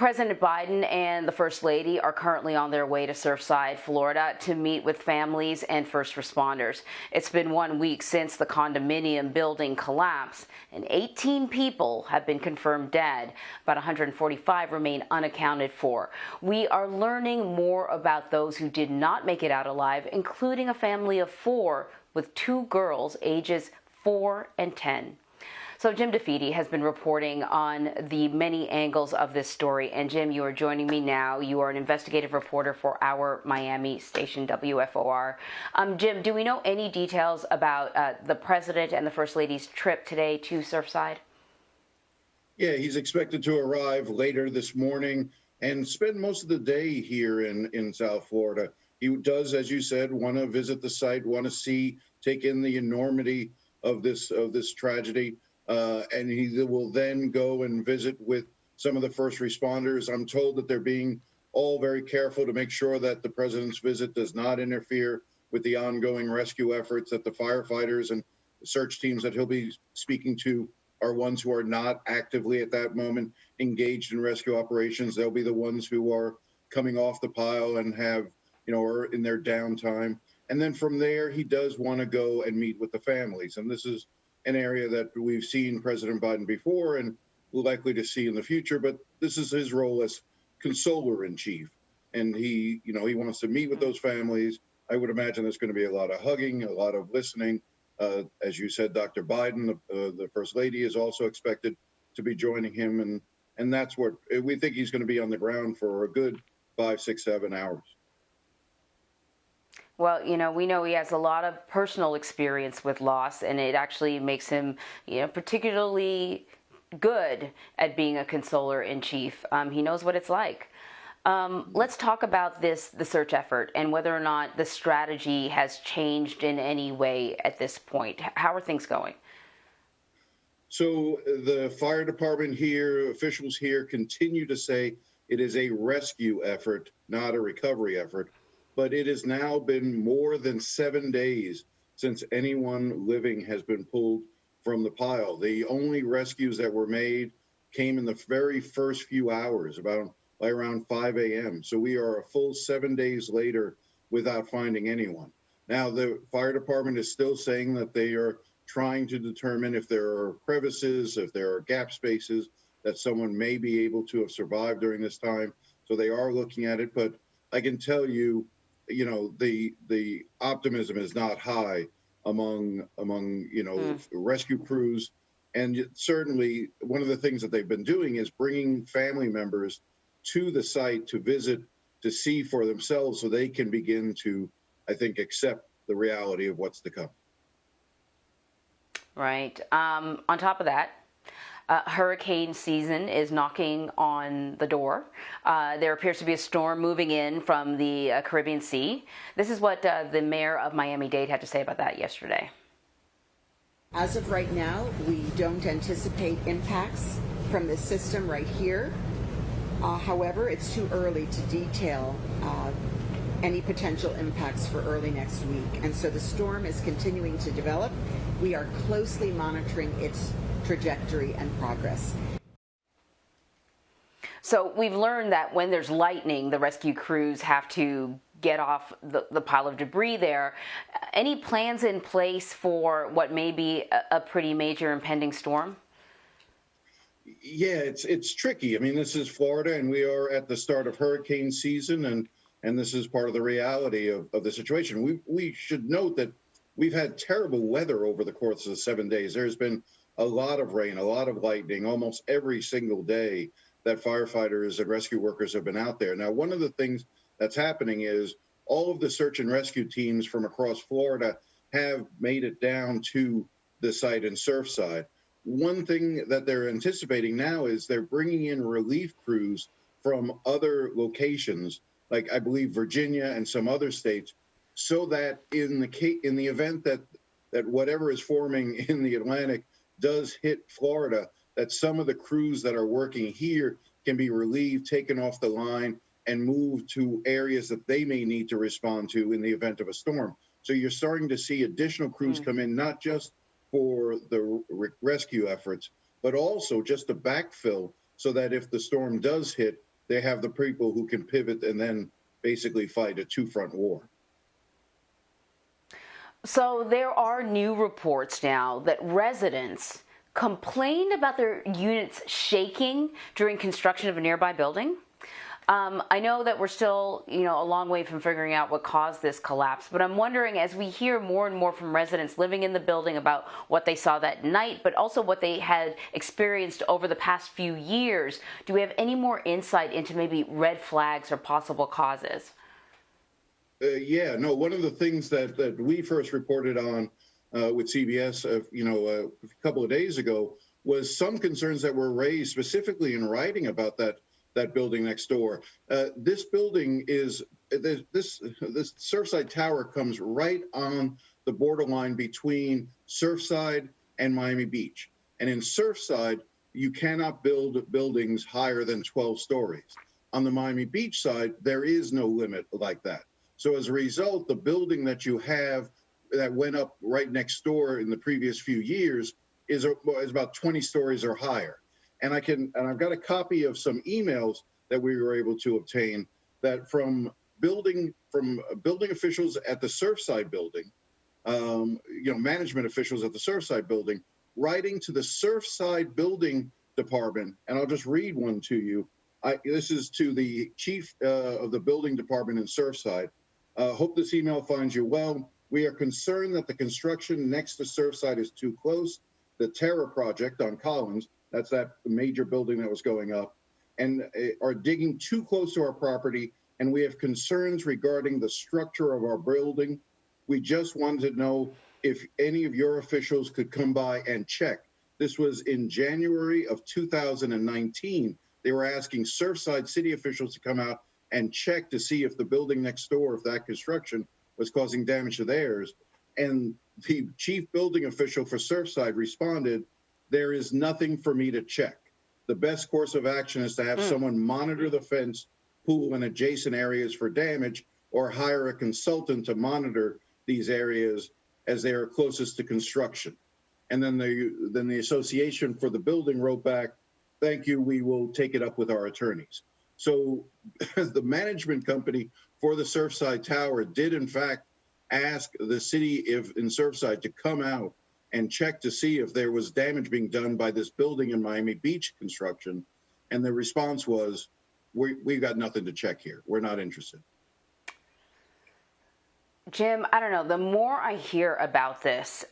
President Biden and the First Lady are currently on their way to Surfside, Florida, to meet with families and first responders. It's been 1 week since the condominium building collapsed, and 18 people have been confirmed dead. About 145 remain unaccounted for. We are learning more about those who did not make it out alive, including a family of 4 with 2 girls ages 4 and 10. So Jim DeFede has been reporting on the many angles of this story. And Jim, you are joining me now. You are an investigative reporter for our Miami station, WFOR. Jim, do we know any details about the President and the First Lady's trip today to Surfside? Yeah, he's expected to arrive later this morning and spend most of the day here in South Florida. He does, as you said, want to visit the site, want to take in the enormity of this tragedy. And he will then go and visit with some of the first responders. I'm told that they're being all very careful to make sure that the president's visit does not interfere with the ongoing rescue efforts, that the firefighters and the search teams that he'll be speaking to are ones who are not actively at that moment engaged in rescue operations. They'll be the ones who are coming off the pile and have, are in their downtime. And then from there, he does want to go and meet with the families. And this is an area that we've seen President Biden before and we're likely to see in the future, but this is his role as consoler in chief. And he wants to meet with those families. I would imagine there's going to be a lot of hugging, a lot of listening. As you said, Dr. Biden, the First Lady, is also expected to be joining him. And that's what we think. He's going to be on the ground for a good 5, 6, 7 hours. Well, we know he has a lot of personal experience with loss, and it actually makes him, particularly good at being a consoler in chief. He knows what it's like. Let's talk about the search effort and whether or not the strategy has changed in any way at this point. How are things going? So the fire department here, officials here continue to say it is a rescue effort, not a recovery effort. But it has now been more than 7 days since anyone living has been pulled from the pile. The only rescues that were made came in the very first few hours, by around 5 a.m. So we are a full 7 days later without finding anyone. Now, the fire department is still saying that they are trying to determine if there are crevices, if there are gap spaces that someone may be able to have survived during this time. So they are looking at it. But I can tell you, the optimism is not high among rescue crews. And certainly one of the things that they've been doing is bringing family members to the site to visit, to see for themselves so they can begin to, I think, accept the reality of what's to come. Right. On top of that, hurricane season is knocking on the door. There appears to be a storm moving in from the Caribbean Sea. This is what the mayor of Miami-Dade had to say about that yesterday. As of right now, we don't anticipate impacts from this system right here. However, it's too early to detail any potential impacts for early next week. And so the storm is continuing to develop. We are closely monitoring its trajectory and progress. So we've learned that when there's lightning, the rescue crews have to get off the pile of debris there. Any plans in place for what may be a pretty major impending storm? Yeah, it's tricky. I mean, this is Florida, and we are at the start of hurricane season, and this is part of the reality of the situation. We should note that we've had terrible weather over the course of the 7 days. There's been a lot of rain, a lot of lightning, almost every single day that firefighters and rescue workers have been out there. Now, one of the things that's happening is all of the search and rescue teams from across Florida have made it down to the site in Surfside. One thing that they're anticipating now is they're bringing in relief crews from other locations, like I believe Virginia and some other states, so that in the event that whatever is forming in the Atlantic does hit Florida, that some of the crews that are working here can be relieved, taken off the line, and moved to areas that they may need to respond to in the event of a storm. So you're starting to see additional crews come in, not just for the rescue efforts, but also just to backfill so that if the storm does hit, they have the people who can pivot and then basically fight a two-front war. So there are new reports now that residents complained about their units shaking during construction of a nearby building. I know that we're still, a long way from figuring out what caused this collapse, but I'm wondering, as we hear more and more from residents living in the building about what they saw that night, but also what they had experienced over the past few years, do we have any more insight into maybe red flags or possible causes? One of the things that we first reported on with CBS, a couple of days ago, was some concerns that were raised specifically in writing about that building next door. This building is this Surfside Tower comes right on the borderline between Surfside and Miami Beach, and in Surfside you cannot build buildings higher than 12 stories. On the Miami Beach side, there is no limit like that. So as a result, the building that you have that went up right next door in the previous few years is about 20 stories or higher. And I've got a copy of some emails that we were able to obtain that from building officials at the Surfside building, management officials at the Surfside building, writing to the Surfside building department. And I'll just read one to you. This is to the chief of the building department in Surfside. Hope this email finds you well. We are concerned that the construction next to Surfside is too close. The Terra project on Collins, that's that major building that was going up, and are digging too close to our property, and we have concerns regarding the structure of our building. We just wanted to know if any of your officials could come by and check. This was in January of 2019. They were asking Surfside city officials to come out and check to see if the building next door, if that construction was causing damage to theirs. And the chief building official for Surfside responded, "There is nothing for me to check. The best course of action is to have someone monitor the fence, pool, and adjacent areas for damage, or hire a consultant to monitor these areas as they are closest to construction." And then the association for the building wrote back, "Thank you, we will take it up with our attorneys." So the management company for the Surfside Tower did in fact ask the city in Surfside to come out and check to see if there was damage being done by this building in Miami Beach construction. And the response was, we've got nothing to check here. We're not interested. Jim, I don't know, the more I hear about this,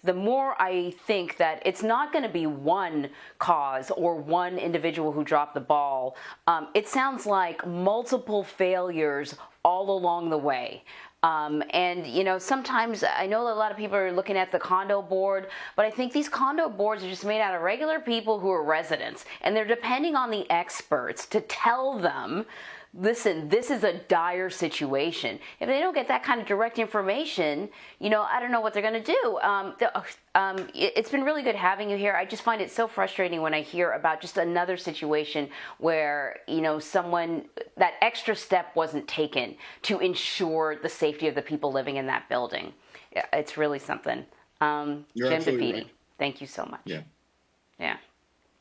the more I think that it's not going to be one cause or one individual who dropped the ball. It sounds like multiple failures all along the way. Sometimes I know that a lot of people are looking at the condo board, but I think these condo boards are just made out of regular people who are residents, and they're depending on the experts to tell them, listen, this is a dire situation. If they don't get that kind of direct information, I don't know what they're going to do. It's been really good having you here. I just find it so frustrating when I hear about just another situation where, that extra step wasn't taken to ensure the safety of the people living in that building. It's really something. You're Jim DeFede, right. thank you so much. Yeah. Yeah.